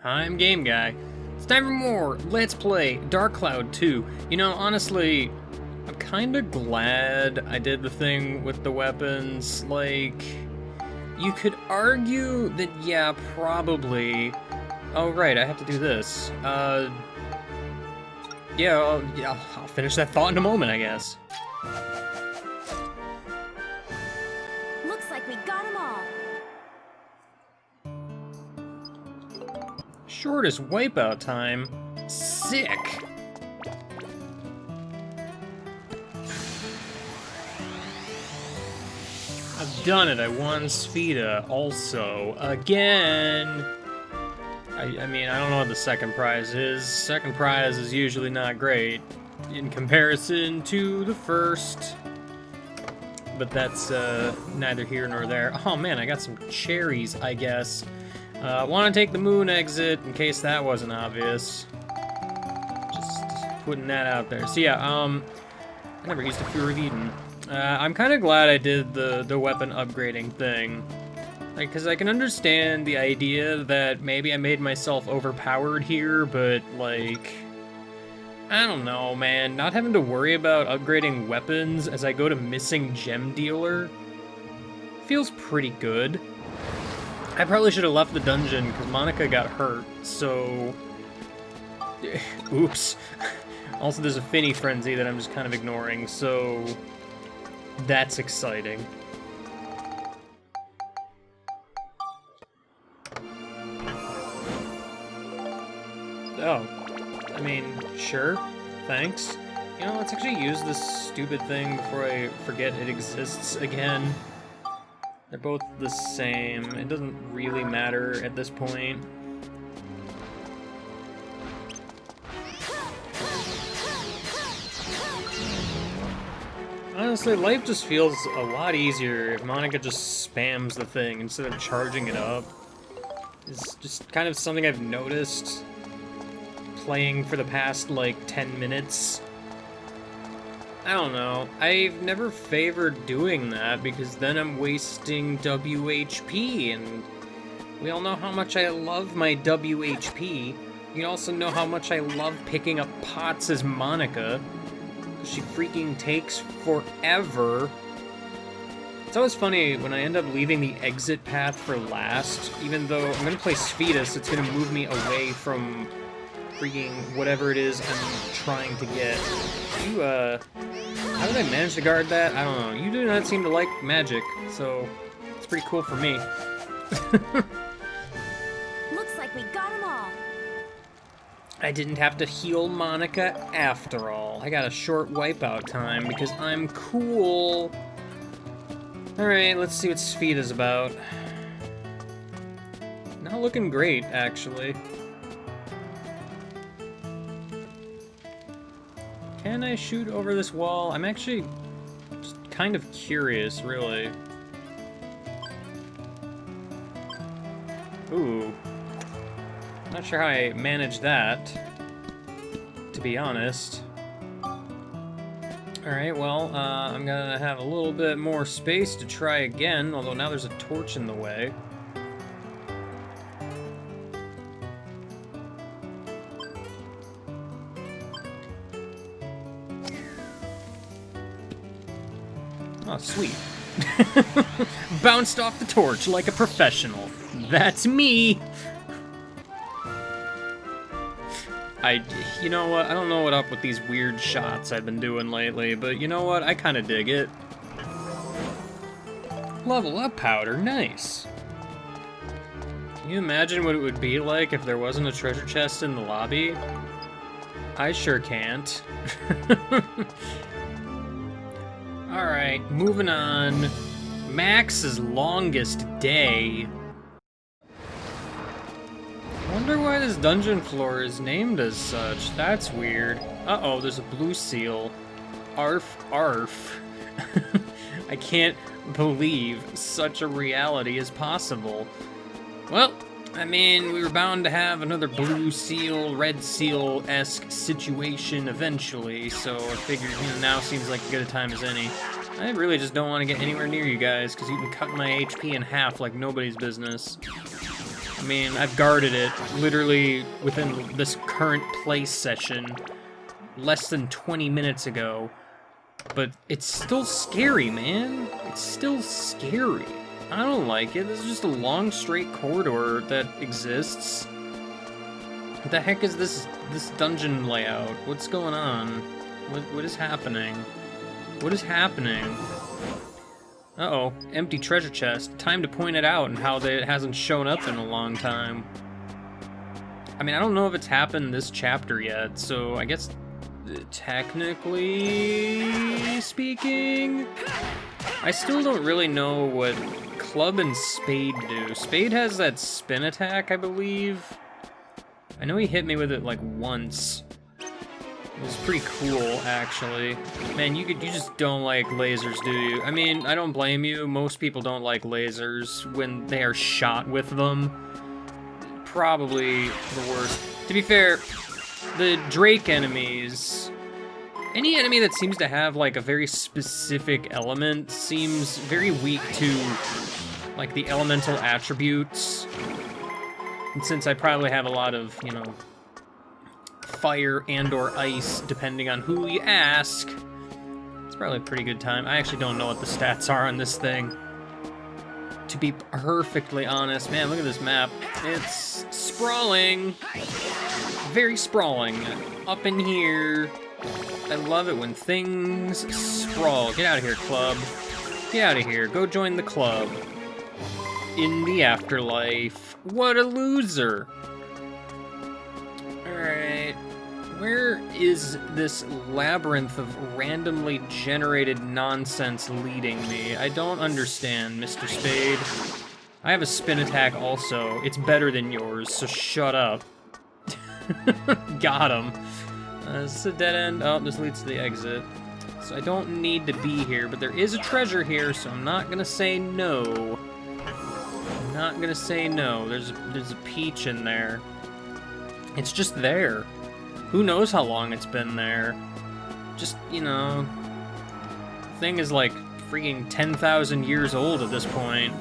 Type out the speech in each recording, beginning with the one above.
I'm Game Guy. It's time for more Let's Play Dark Cloud 2. You know, honestly, I'm kinda glad I did the thing with the weapons. Like, you could argue that, yeah, probably... Oh, right, I have to do this. Yeah, I'll finish that thought in a moment, I guess. Looks like we got them all. Shortest wipeout time? Sick! I've done it, I won Spheda also. Again! I mean, I don't know what the second prize is. Second prize is usually not great in comparison to the first. But that's neither here nor there. Oh man, I got some cherries, I guess. Want to take the moon exit in case that wasn't obvious. Just putting that out there. So yeah, I never used a Fury of Eden. I'm kind of glad I did the weapon upgrading thing. Like, because I can understand the idea that maybe I made myself overpowered here, but, like, I don't know, man. Not having to worry about upgrading weapons as I go to Missing Gem Dealer feels pretty good. I probably should have left the dungeon because Monica got hurt, so... Oops. Also, there's a Finny Frenzy that I'm just kind of ignoring, so... That's exciting. Oh, I mean, sure, thanks. You know, let's actually use this stupid thing before I forget it exists again. They're both the same. It doesn't really matter at this point. Honestly, life just feels a lot easier if Monica just spams the thing instead of charging it up. It's just kind of something I've noticed playing for the past, like, 10 minutes. I don't know. I've never favored doing that because then I'm wasting WHP, and we all know how much I love my WHP. You also know how much I love picking up pots as Monica. She freaking takes forever. It's always funny when I end up leaving the exit path for last, even though I'm gonna play Spheda, so it's gonna move me away from freaking whatever it is I'm trying to get. You, how did I manage to guard that? I don't know. You do not seem to like magic, so it's pretty cool for me. Looks like we got them all. I didn't have to heal Monica after all. I got a short wipeout time because I'm cool. Alright, let's see what Spheda's about. Not looking great, actually. Can I shoot over this wall? I'm actually just kind of curious, really. Ooh. Not sure how I managed that, to be honest. Alright, well, I'm gonna have a little bit more space to try again, although now there's a torch in the way. Oh, sweet. Bounced off the torch like a professional. That's me! You know what, I don't know what up with these weird shots I've been doing lately, but you know what, I kinda dig it. Level up powder, nice. Can you imagine what it would be like if there wasn't a treasure chest in the lobby? I sure can't. Alright, moving on. Max's longest day. Wonder why this dungeon floor is named as such. That's weird. Uh-oh, there's a blue seal. Arf, arf. I can't believe such a reality is possible. Well, I mean, we were bound to have another blue seal, red seal-esque situation eventually, so I figured, you know, now seems like as good a time as any. I really just don't want to get anywhere near you guys, because you can cut my HP in half like nobody's business. I mean, I've guarded it literally within this current play session less than 20 minutes ago. But it's still scary, man. It's still scary. I don't like it. This is just a long, straight corridor that exists. What the heck is this dungeon layout? What's going on? What is happening? What is happening? Uh-oh, empty treasure chest. Time to point it out and how it hasn't shown up in a long time. I mean, I don't know if it's happened this chapter yet, so I guess technically speaking, I still don't really know what Club and Spade do. Spade has that spin attack, I believe. I know he hit me with it like once. It was pretty cool, actually. Man, you just don't like lasers, do you? I mean, I don't blame you. Most people don't like lasers when they are shot with them. Probably the worst. To be fair, the Drake enemies, any enemy that seems to have like a very specific element seems very weak to like the elemental attributes. And since I probably have a lot of, you know, fire and or ice, depending on who you ask, it's probably a pretty good time. I actually don't know what the stats are on this thing, to be perfectly honest. Man, look at this map. It's sprawling. Very sprawling. Up in here. I love it when things sprawl. Get out of here, club. Get out of here. Go join the club. In the afterlife. What a loser. Alright. Where is this labyrinth of randomly generated nonsense leading me? I don't understand, Mr. Spade. I have a spin attack also. It's better than yours, so shut up. Got him. This is a dead end. Oh, this leads to the exit. So I don't need to be here, but there is a treasure here, so I'm not gonna say no. I'm not gonna say no. There's a peach in there. It's just there. Who knows how long it's been there? Just, you know, the thing is like freaking 10,000 years old at this point.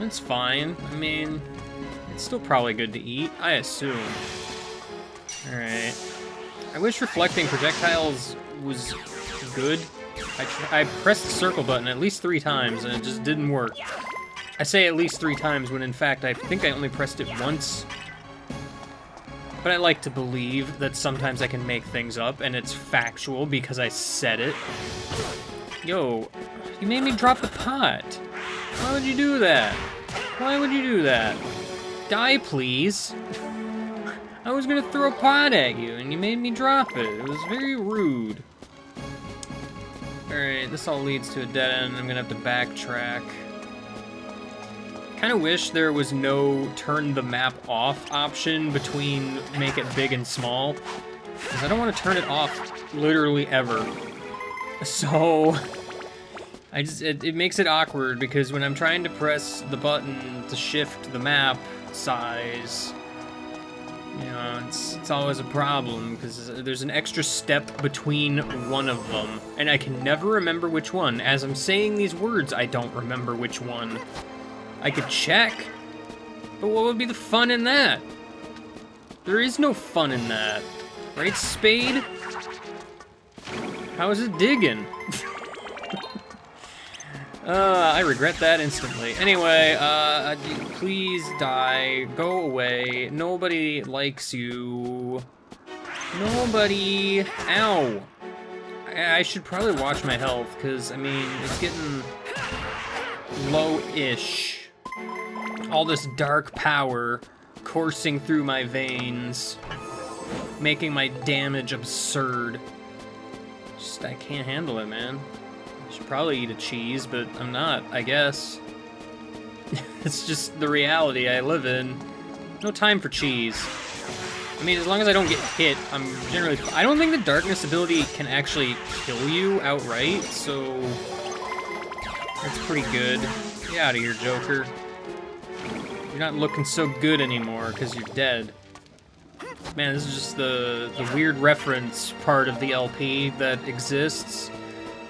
It's fine. I mean, it's still probably good to eat, I assume. Alright. I wish reflecting projectiles was good. I pressed the circle button at least 3 times and it just didn't work. I say at least 3 times when in fact I think I only pressed it once. But I like to believe that sometimes I can make things up and it's factual because I said it. Yo, you made me drop the pot. Why would you do that? Why would you do that? Die, please. I was gonna throw a pot at you and you made me drop it. It was very rude. Alright, this all leads to a dead end. I'm gonna have to backtrack. Kind of wish there was no turn the map off option between make it big and small, because I don't want to turn it off literally ever. So it makes it awkward because when I'm trying to press the button to shift the map size, you know, it's always a problem because there's an extra step between one of them, and I can never remember which one. As I'm saying these words, I don't remember which one. I could check, but what would be the fun in that? There is no fun in that. Right, Spade? How is it digging? I regret that instantly. Anyway, please die. Go away. Nobody likes you. Nobody. Ow. I should probably watch my health, because, I mean, it's getting low-ish. All this dark power coursing through my veins, making my damage absurd. Just, I can't handle it, man. I should probably eat a cheese, but I'm not, I guess. It's just the reality I live in. No time for cheese. I mean, as long as I don't get hit, I'm generally... I don't think the darkness ability can actually kill you outright, so... that's pretty good. Get out of here, Joker. You're not looking so good anymore, because you're dead. Man, this is just the weird reference part of the LP that exists.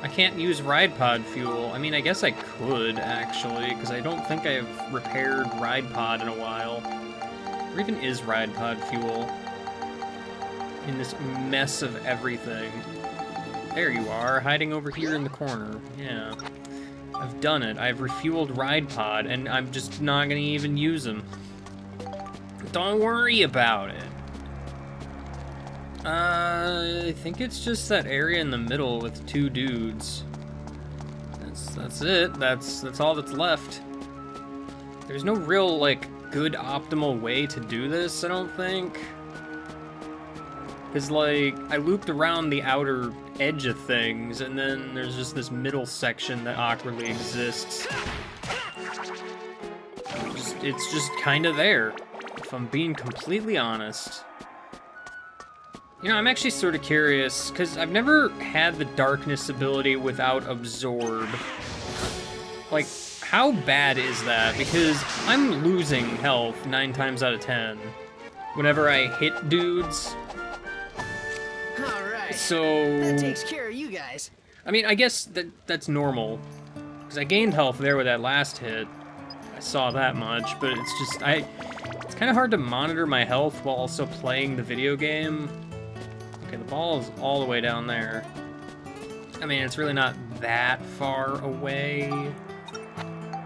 I can't use ride pod fuel. I mean, I guess I could, actually, because I don't think I've repaired ride pod in a while. Or even is ride pod fuel in this mess of everything? There you are, hiding over here in the corner. Yeah. I've done it. I've refueled ride pod, and I'm just not gonna even use them. Don't worry about it. I think it's just that area in the middle with 2 dudes. That's it. That's all that's left. There's no real, like, good optimal way to do this, I don't think. Because, like, I looped around the outer edge of things, and then there's just this middle section that awkwardly exists. It's just kind of there, if I'm being completely honest. You know, I'm actually sort of curious, because I've never had the darkness ability without absorb. Like, how bad is that? Because I'm losing health 9 times out of 10 whenever I hit dudes. Alright, So that takes care of you guys. I mean, I guess that's normal, because I gained health there with that last hit. I saw that much, but it's just, it's kind of hard to monitor my health while also playing the video game. Okay, the ball is all the way down there. I mean, it's really not that far away.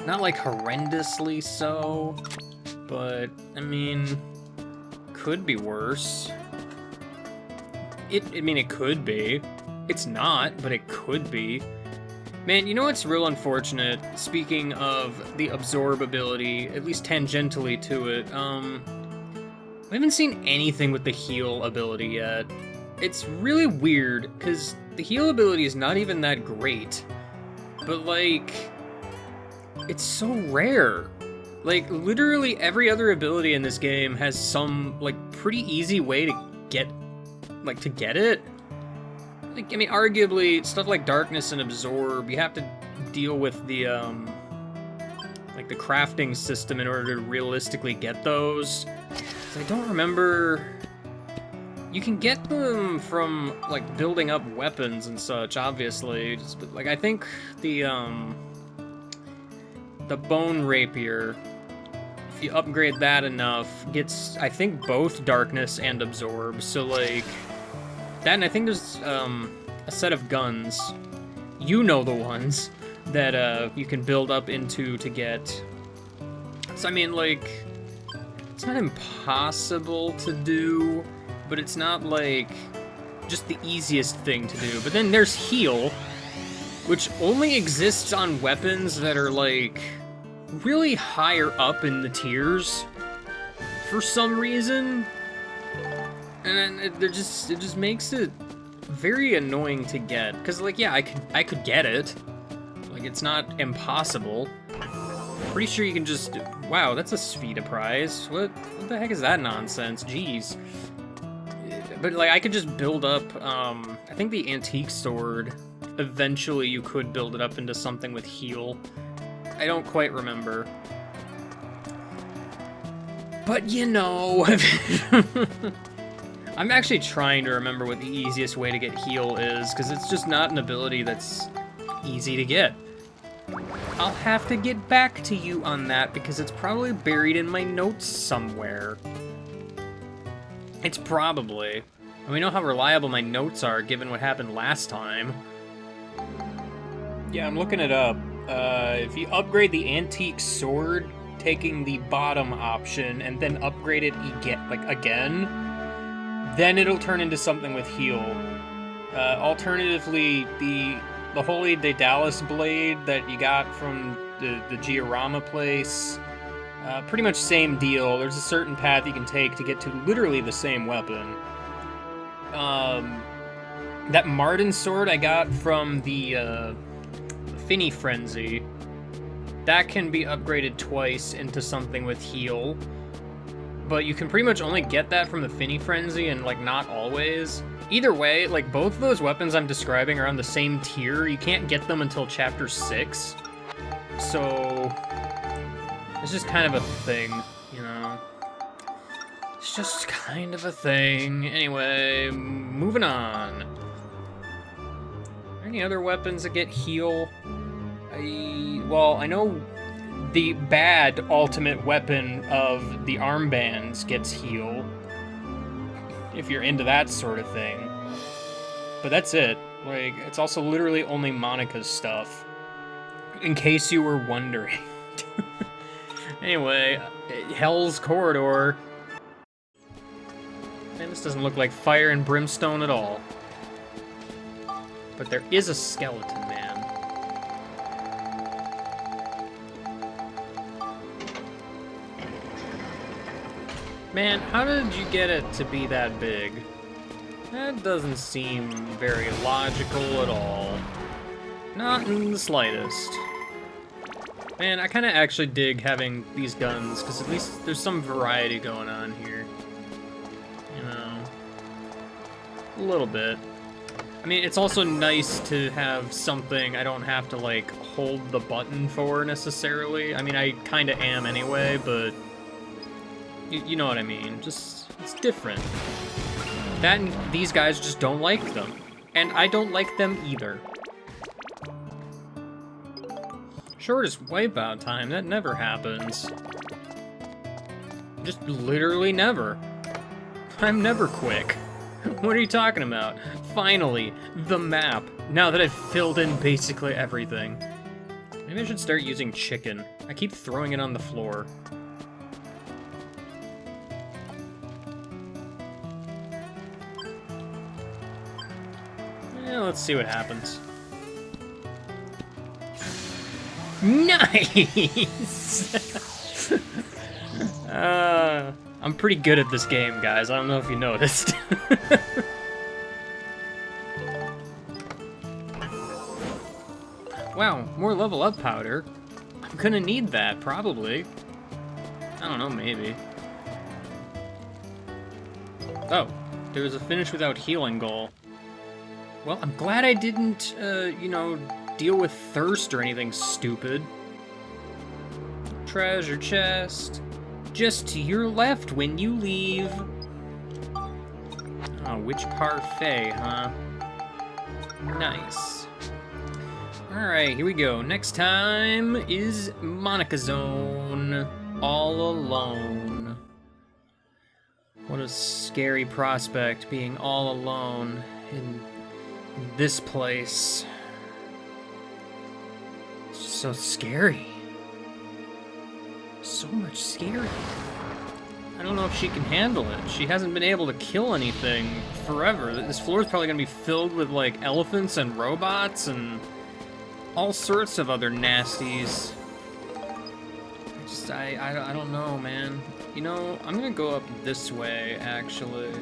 Not like horrendously so, but I mean, could be worse. I mean, it could be. It's not, but it could be. Man, you know what's real unfortunate? Speaking of the absorb ability, at least tangentially to it, we haven't seen anything with the heal ability yet. It's really weird, because the heal ability is not even that great. But, like, it's so rare. Like, literally every other ability in this game has some, like, pretty easy way to get it. Like, I mean, arguably, stuff like Darkness and Absorb, you have to deal with the, like, the crafting system in order to realistically get those. So I don't remember... You can get them from, like, building up weapons and such, obviously. Just, like, I think the Bone Rapier, if you upgrade that enough, gets, I think, both Darkness and Absorb. So, like, that, and I think there's a set of guns. You know the ones that you can build up into to get. So, I mean, like, it's not impossible to do, but it's not, like, just the easiest thing to do. But then there's Heal, which only exists on weapons that are, like, really higher up in the tiers for some reason. And it just makes it very annoying to get. Because, like, yeah, I could get it. Like, it's not impossible. Pretty sure you can just... Wow, that's a Spheda prize. What the heck is that nonsense? Jeez. But, like, I could just build up, I think the Antique Sword, eventually you could build it up into something with Heal. I don't quite remember. But, you know... I'm actually trying to remember what the easiest way to get Heal is, because it's just not an ability that's easy to get. I'll have to get back to you on that, because it's probably buried in my notes somewhere. It's probably. And we know how reliable my notes are, given what happened last time. Yeah, I'm looking it up. If you upgrade the Antique Sword, taking the bottom option, and then upgrade it again, then it'll turn into something with Heal. Alternatively, the Holy Daedalus Blade that you got from the Giorama place, pretty much same deal. There's a certain path you can take to get to literally the same weapon. That Marden sword I got from the Finny Frenzy, that can be upgraded twice into something with Heal. But you can pretty much only get that from the Finny Frenzy, and, like, not always. Either way, like, both of those weapons I'm describing are on the same tier. You can't get them until Chapter 6. So... it's just kind of a thing, you know? It's just kind of a thing. Anyway, moving on. any other weapons that get heal? Well, I know the bad ultimate weapon of the armbands gets heal, if you're into that sort of thing. But that's it. Like, it's also literally only Monica's stuff, in case you were wondering. Anyway, Hell's Corridor. Man, this doesn't look like fire and brimstone at all. But there is a skeleton, man. Man, how did you get it to be that big? That doesn't seem very logical at all. Not in the slightest. Man, I kind of actually dig having these guns, because at least there's some variety going on here. You know, a little bit. I mean, it's also nice to have something I don't have to, like, hold the button for, necessarily. I mean, I kind of am anyway, but you know what I mean. Just, it's different. That and these guys just don't like them. And I don't like them either. Shortest wipeout time, that never happens. Just literally never. I'm never quick. What are you talking about? Finally, the map. Now that I've filled in basically everything. Maybe I should start using chicken. I keep throwing it on the floor. Yeah, let's see what happens. Nice! I'm pretty good at this game, guys. I don't know if you noticed. Wow, more level up powder. I'm gonna need that, probably. I don't know, maybe. Oh, there was a finish without healing goal. Well, I'm glad I didn't, you know, deal with thirst or anything stupid. Treasure chest. Just to your left when you leave. Oh, which parfait, huh? Nice. Alright, here we go. Next time is Monica Zone. All alone. What a scary prospect, being all alone in this place. It's just so scary. So much scary. I don't know if she can handle it. She hasn't been able to kill anything forever. This floor is probably gonna be filled with, like, elephants and robots and all sorts of other nasties. I don't know, man. You know, I'm gonna go up this way, actually.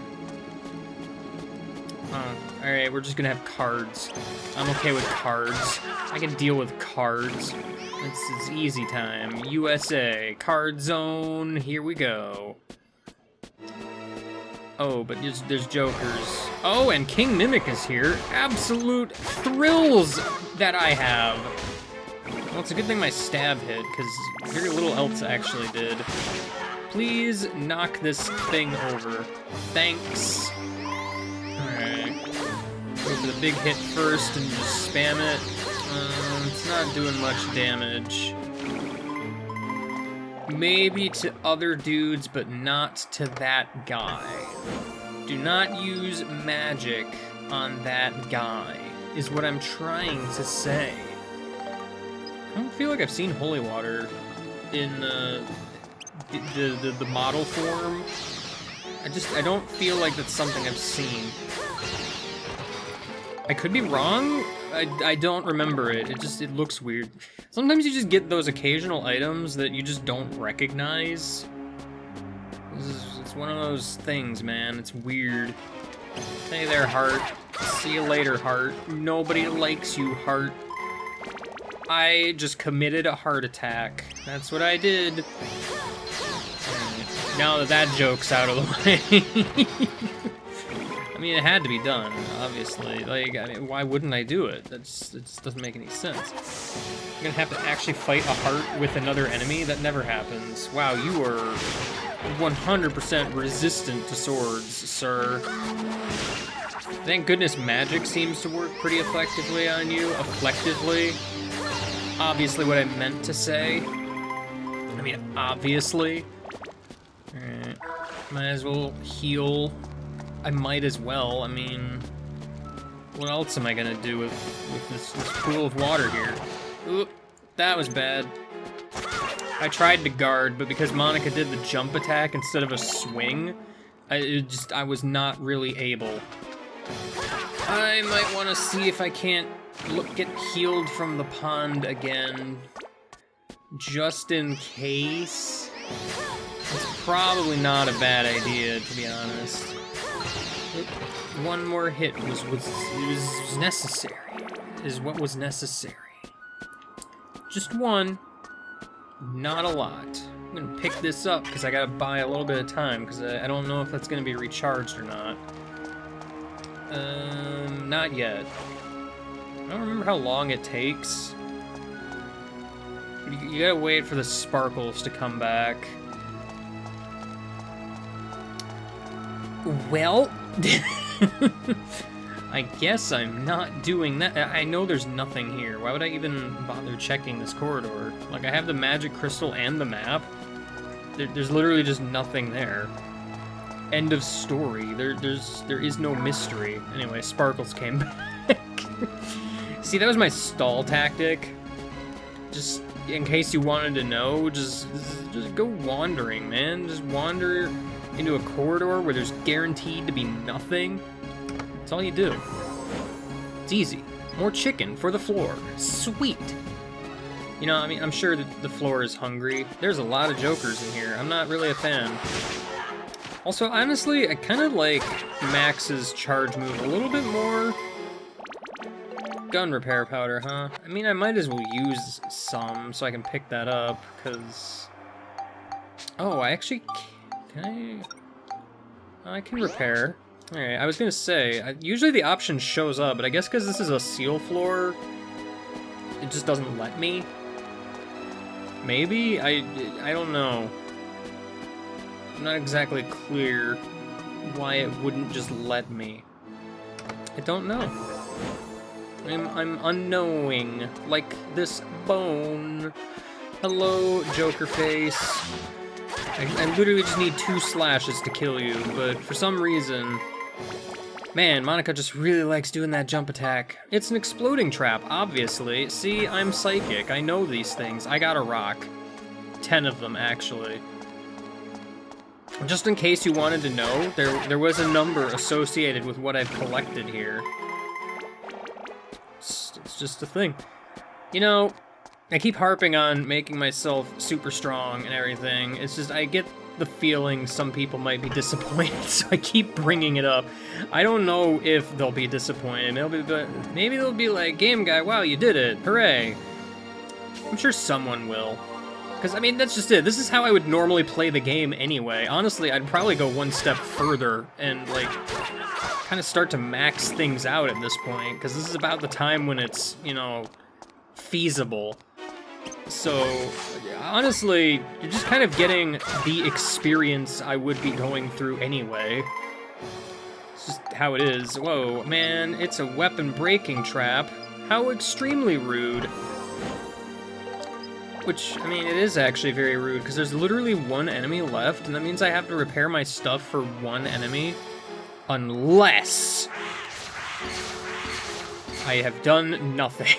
Alright, we're just gonna have cards. I'm okay with cards. I can deal with cards. It's easy time. USA, card zone, here we go. Oh, but there's jokers. Oh, and King Mimic is here. Absolute thrills that I have. Well, it's a good thing my stab hit, because very little else actually did. Please knock this thing over. Thanks. Alright. Go for the big hit first and just spam it. It's not doing much damage. Maybe to other dudes, but not to that guy. Do not use magic on that guy, is what I'm trying to say. I don't feel like I've seen holy water in the model form. I don't feel like that's something I've seen. I could be wrong. I don't remember it. It looks weird. Sometimes you just get those occasional items that you just don't recognize. It's one of those things, man. It's weird. Hey there, Heart. See you later, Heart. Nobody likes you, Heart. I just committed a heart attack. That's what I did. Now that joke's out of the way. I mean, it had to be done, obviously. Like, I mean, why wouldn't I do it? It just doesn't make any sense. I'm gonna have to actually fight a heart with another enemy? That never happens. Wow, you are 100% resistant to swords, sir. Thank goodness magic seems to work pretty effectively on you. Effectively. Obviously what I meant to say. I mean, obviously. Alright. Might as well heal. I might as well. I mean, what else am I gonna do with this pool of water here? Oop, that was bad. I tried to guard, but because Monica did the jump attack instead of a swing, I was not really able. I might want to see if I can't get healed from the pond again, just in case. It's probably not a bad idea, to be honest. One more hit was necessary. Is what was necessary. Just one. Not a lot. I'm gonna pick this up because I gotta buy a little bit of time because I don't know if that's gonna be recharged or not. Not yet. I don't remember how long it takes. You gotta wait for the sparkles to come back. Well, I guess I'm not doing that. I know there's nothing here. Why would I even bother checking this corridor? Like, I have the magic crystal and the map. There's literally just nothing there. End of story. There is no mystery. Anyway, sparkles came back. See, that was my stall tactic. Just in case you wanted to know, just go wandering, man. Just wander into a corridor where there's guaranteed to be nothing. That's all you do. It's easy. More chicken for the floor. Sweet. You know, I mean, I'm sure that the floor is hungry. There's a lot of jokers in here. I'm not really a fan. Also, honestly, I kind of like Max's charge move a little bit more. Gun repair powder, huh? I mean, I might as well use some so I can pick that up, because... Oh, I actually... Can I can repair. Alright, I was gonna say, usually the option shows up, but I guess because this is a seal floor, it just doesn't let me. Maybe? I don't know. I'm not exactly clear why it wouldn't just let me. I don't know. I'm unknowing, like this bone. Hello, Joker face. I literally just need 2 slashes to kill you, but for some reason... Man, Monica just really likes doing that jump attack. It's an exploding trap, obviously. See, I'm psychic. I know these things. I got a rock. 10 of them, actually. Just in case you wanted to know, there was a number associated with what I've collected here. It's just a thing. You know, I keep harping on making myself super strong and everything. It's just, I get the feeling some people might be disappointed, so I keep bringing it up. I don't know if they'll be disappointed. Maybe they'll be like, Game Guy, wow, you did it. Hooray. I'm sure someone will. Because, I mean, that's just it. This is how I would normally play the game anyway. Honestly, I'd probably go one step further and, like, kind of start to max things out at this point, because this is about the time when it's, you know, feasible. So, honestly, you're just kind of getting the experience I would be going through anyway. It's just how it is. Whoa, man, it's a weapon breaking trap. How extremely rude. Which, I mean, it is actually very rude, because there's literally one enemy left, and that means I have to repair my stuff for one enemy. Unless I have done nothing.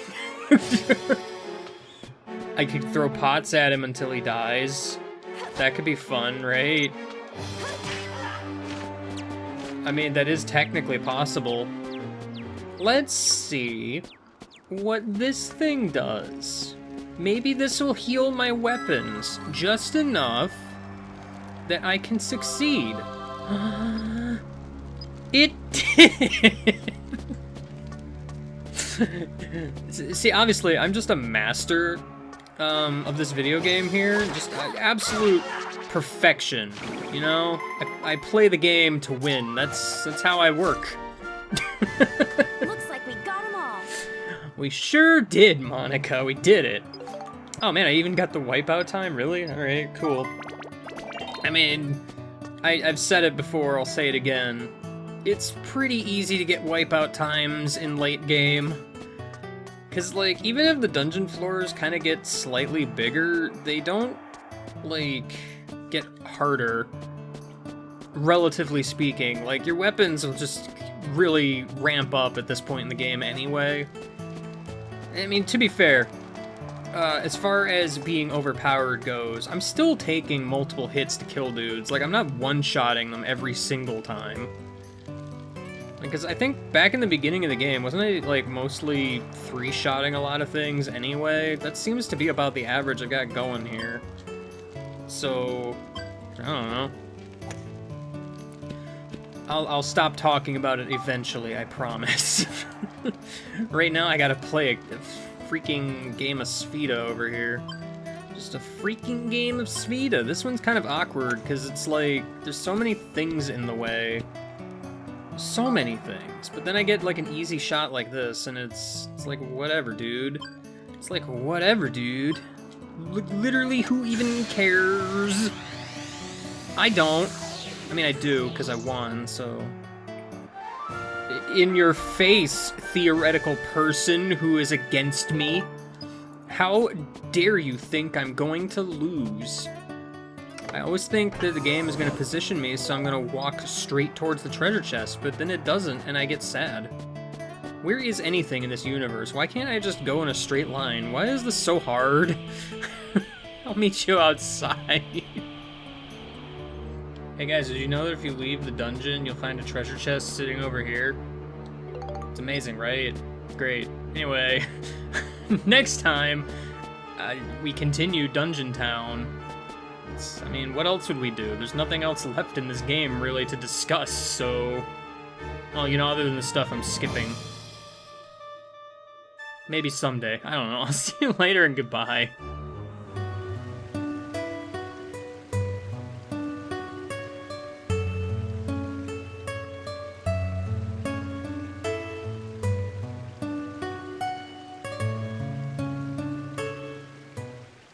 I could throw pots at him until he dies. That could be fun, right? I mean, that is technically possible. Let's see what this thing does. Maybe this will heal my weapons just enough that I can succeed. It did! See, obviously, I'm just a master of this video game here. Just absolute perfection, you know? I play the game to win. That's how I work. Looks like we got them all. We sure did, Monica. We did it. Oh man, I even got the wipeout time? Really? Alright, cool. I mean, I've said it before, I'll say it again. it's pretty easy to get wipeout times in late game. Because, like, even if the dungeon floors kind of get slightly bigger, they don't, like, get harder, relatively speaking. Like, your weapons will just really ramp up at this point in the game anyway. I mean, to be fair, as far as being overpowered goes, I'm still taking multiple hits to kill dudes. Like, I'm not one-shotting them every single time. Because I think back in the beginning of the game, wasn't I, like, mostly three-shotting a lot of things anyway? That seems to be about the average I've got going here. So, I don't know. I'll stop talking about it eventually, I promise. Right now, I gotta play a freaking game of Sphida over here. Just a freaking game of Sphida. This one's kind of awkward, because it's like, there's so many things in the way. So many things. But then I get, like, an easy shot like this, and it's like, whatever, dude. It's like, whatever, dude. Literally, who even cares? I don't. I mean, I do, because I won, so... In your face, theoretical person who is against me. How dare you think I'm going to lose? I always think that the game is going to position me, so I'm going to walk straight towards the treasure chest, but then it doesn't, and I get sad. Where is anything in this universe? Why can't I just go in a straight line? Why is this so hard? I'll meet you outside. Hey guys, did you know that if you leave the dungeon, you'll find a treasure chest sitting over here? It's amazing, right? Great. Anyway, next time, we continue Dungeon Town. I mean, what else would we do? There's nothing else left in this game, really, to discuss, so... Well, you know, other than the stuff I'm skipping. Maybe someday. I don't know. I'll see you later and goodbye.